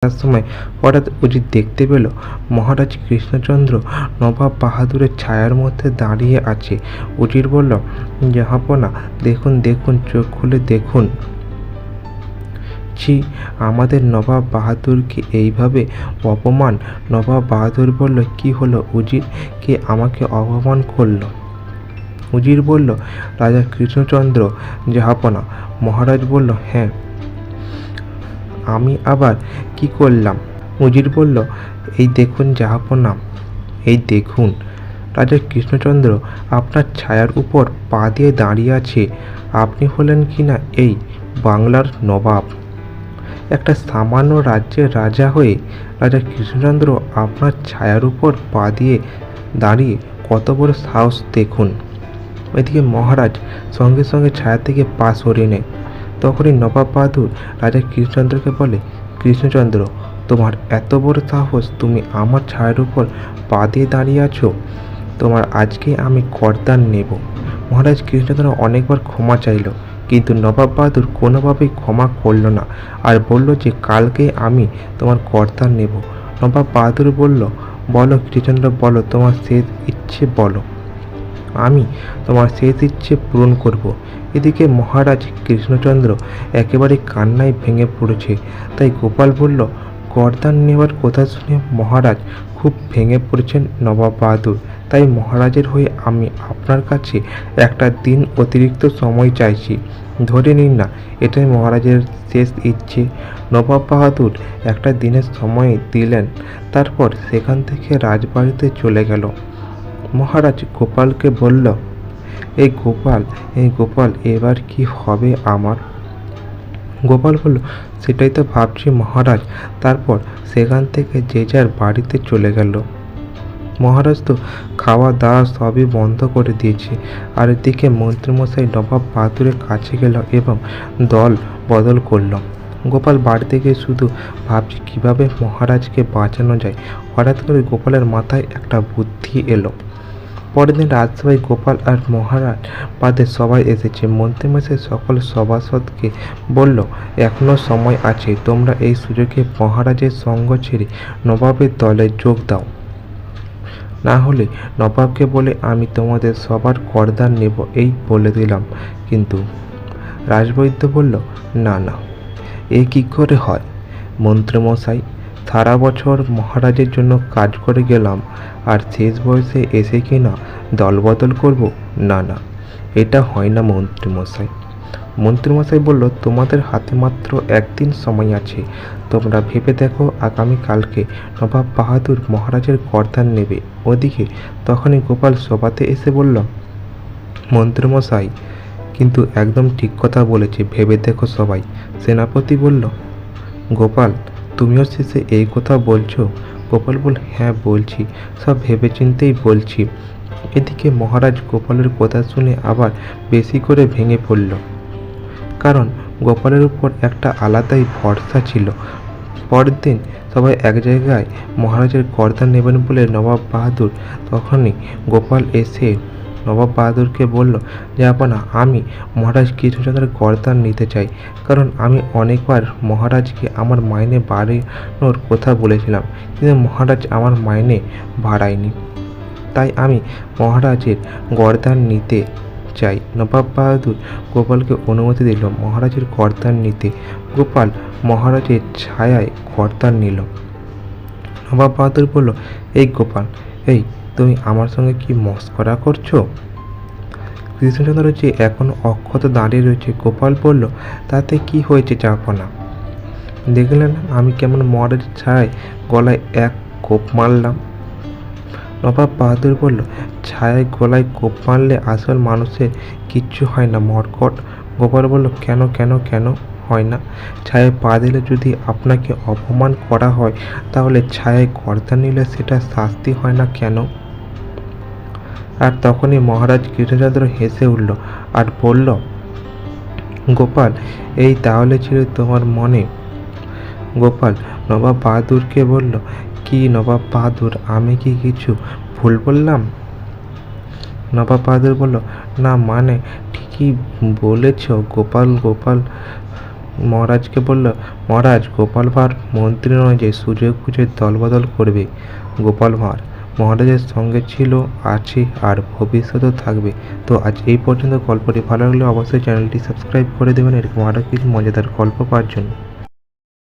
তার সময় হঠাৎ উজির দেখতে পেল মহারাজ কৃষ্ণচন্দ্র নবাব বাহাদুরের ছায়ার মধ্যে দাঁড়িয়ে আছে। উজির বলল, জাহাপনা, দেখুন দেখুন, চোখ খুলে দেখুন। ছি, আমাদের নবাব বাহাদুরকে এইভাবে অপমান! নবাব বাহাদুর বলল, কি হলো উজির, কে আমাকে অপমান করলো? উজির বলল, রাজা কৃষ্ণচন্দ্র জাহাপনা। মহারাজ বলল, হ্যাঁ, আমি আবার কি করলাম? উজির বলল, এই দেখুন জাহাপনা, এই দেখুন। রাজা কৃষ্ণচন্দ্র আপনার ছায়ার উপর পা দিয়ে দাঁড়িয়ে আছে। আপনি হলেন কিনা এই বাংলার নবাব। একটা সামান্য রাজ্যের রাজা হয়ে রাজা কৃষ্ণচন্দ্র আপনার ছায়ার উপর পা দিয়ে দাঁড়িয়ে কত বড় সাহস দেখুন। এদিকে মহারাজ সঙ্গে সঙ্গে ছায়া থেকে পা সরিয়ে নেয়। তখনই নবাব বাহাদুর রাজা কৃষ্ণচন্দ্রকে বলে, কৃষ্ণচন্দ্র, তোমার এত বড় সাহস, তুমি আমার ছায়ার উপর পা দিয়ে দাঁড়িয়ে আছো? তোমার আজকে আমি করদান নেব। মহারাজ কৃষ্ণচন্দ্র অনেকবার ক্ষমা চাইল, কিন্তু নবাব বাহাদুর কোনোভাবেই ক্ষমা করল না, আর বলল যে কালকে আমি তোমার করদান নেব। নবাব বাহাদুর বলল, বলো কৃষ্ণচন্দ্র, বলো, তোমার শেষ ইচ্ছে বলো, আমি তোমার শেষ ইচ্ছে পূরণ করব। এদিকে মহারাজ কৃষ্ণচন্দ্র একেবারে কান্নায় ভেঙে পড়েছে। তাই গোপাল বলল, করদান নেওয়ার কথা শুনে মহারাজ খুব ভেঙে পড়েছেন নবাব বাহাদুর। তাই মহারাজের হয়ে আমি আপনার কাছে একটা দিন অতিরিক্ত সময় চাইছি। ধরে নিন না, এটাই মহারাজের শেষ ইচ্ছে। নবাব বাহাদুর একটা দিনের সময় দিলেন, তারপর সেখান থেকে রাজবাড়িতে চলে গেল। মহারাজ গোপালকে বলল, এই গোপাল, এবার কি হবে আমার? গোপাল বলল, সেটাই তো ভাবছি মহারাজ। তারপর সেখান থেকে যে যার বাড়িতে চলে গেল। মহারাজ তো খাওয়া দাওয়া সবই বন্ধ করে দিয়েছে। আর এদিকে মন্ত্রীমশাই নবাব বাহাদুরের কাছে গেল এবং দল বদল করল। গোপাল বাড়িতে গিয়ে শুধু ভাবছে কিভাবে মহারাজকে বাঁচানো যায়। হঠাৎ করে গোপালের মাথায় একটা বুদ্ধি এলো। পরের দিন রাজসভায় গোপাল আর মহারাজ বাদে সবাই এসেছে। মন্ত্রীমশাই সকল সভাসদকে বলল, এখনো সময় আছে, তোমরা এই সুযোগে মহারাজের সঙ্গ ছেড়ে নবাবের দলে যোগ দাও। না হলে নবাবকে বলে আমি তোমাদের সবার করদান নেব, এই বলে দিলাম। কিন্তু রাজবৈদ্য বলল, না না, এ কি করে হয় মন্ত্রীমশাই? সারা বছর মহারাজের জন্য কাজ করে গেলাম, আর শেষ বয়সে এসে কি না দলবদল করব? না না, এটা হয় না মন্ত্রীমশাই। মন্ত্রীমশাই বলল, তোমাদের হাতে মাত্র একদিন সময় আছে। তোমরা ভেবে দেখো, আগামীকালকে নবাব বাহাদুর মহারাজের করদান নেবে। ওদিকে তখনই গোপাল সভাতে এসে বলল, মন্ত্রীমশাই কিন্তু একদম ঠিক কথা বলেছে, ভেবে দেখো সবাই। সেনাপতি বলল, গোপাল, তুমিও শেষে এই কথা বলছো? গোপাল বলল, হ্যাঁ বলছি, সব ভেবেচিন্তেই বলছি। এদিকে মহারাজ গোপালের কথা শুনে আবার বেশি করে ভেঙে পড়ল, কারণ গোপালের উপর একটা আলাদাই ভরসা ছিল। পরের দিন সবাই এক জায়গায় মহারাজের করদান নেবেন বলে নবাব বাহাদুর। তখনই গোপাল এসে নবাব বাহাদুরকে বলল, জাহাপনা, আমি মহারাজ কৃষ্ণচন্দ্রের করদান নিতে চাই, কারণ আমি অনেকবার মহারাজকে আমার মাইনে বাড়ানোর কথা বলেছিলাম, কিন্তু মহারাজ আমার মাইনে বাড়ায়নি। তাই আমি মহারাজের করদান নিতে চাই। নবাব বাহাদুর গোপালকে অনুমতি দিল মহারাজের করদান নিতে। গোপাল মহারাজের ছায়ায় করদান নিল। নবাব বাহাদুর বলল, এই গোপাল, এই তুমি আমার সঙ্গে কি মস্করা করছো? কৃষ্ণচন্দ্র যে এখনো অক্ষত দাঁড়িয়ে রয়েছে। গোপাল বলল, তাতে কি হয়েছে জাহাপনা? দেখলেন আমি কেমন মহারাজের ছায়ায় গলায় এক কোপ মারলাম? নবাব বাহাদুর বলল, ছায়ায় গলায় কোপ মারলে আসল মানুষের কিচ্ছু হয় না মর্কট। গোপাল বলল, কেন কেন কেন হয় না? ছায়ায় পা দিলে যদি আপনাকে অপমান করা হয়, তাহলে ছায়ায় করদান নিলে সেটা শাস্তি হয় না কেন? আর তখনই মহারাজ কৃষ্ণচন্দ্র হেসে উঠল আর বলল, গোপাল, এই তাহলে ছিল তোমার মনে? গোপাল নবাব বাহাদুরকে বলল, কি নবাব বাহাদুর, আমি কি কিছু ভুল বললাম? নবাব বাহাদুর বলল, না মানে ঠিকই বলেছ গোপাল। গোপাল মহারাজকে বলল, মহারাজ, গোপাল ভাঁড় মন্ত্রী নয় যে সুযোগ বুঝে দলবদল করবে। গোপাল ভাঁড় মহারাজের সঙ্গে ছিল, আছে আর ভবিষ্যতেও থাকবে। তো আজ এই পর্যন্ত। গল্পটি ভালো লাগলে অবশ্যই চ্যানেলটি সাবস্ক্রাইব করে দেবেন এরকম আরও কিছু মজাদার গল্প পাওয়ার জন্য।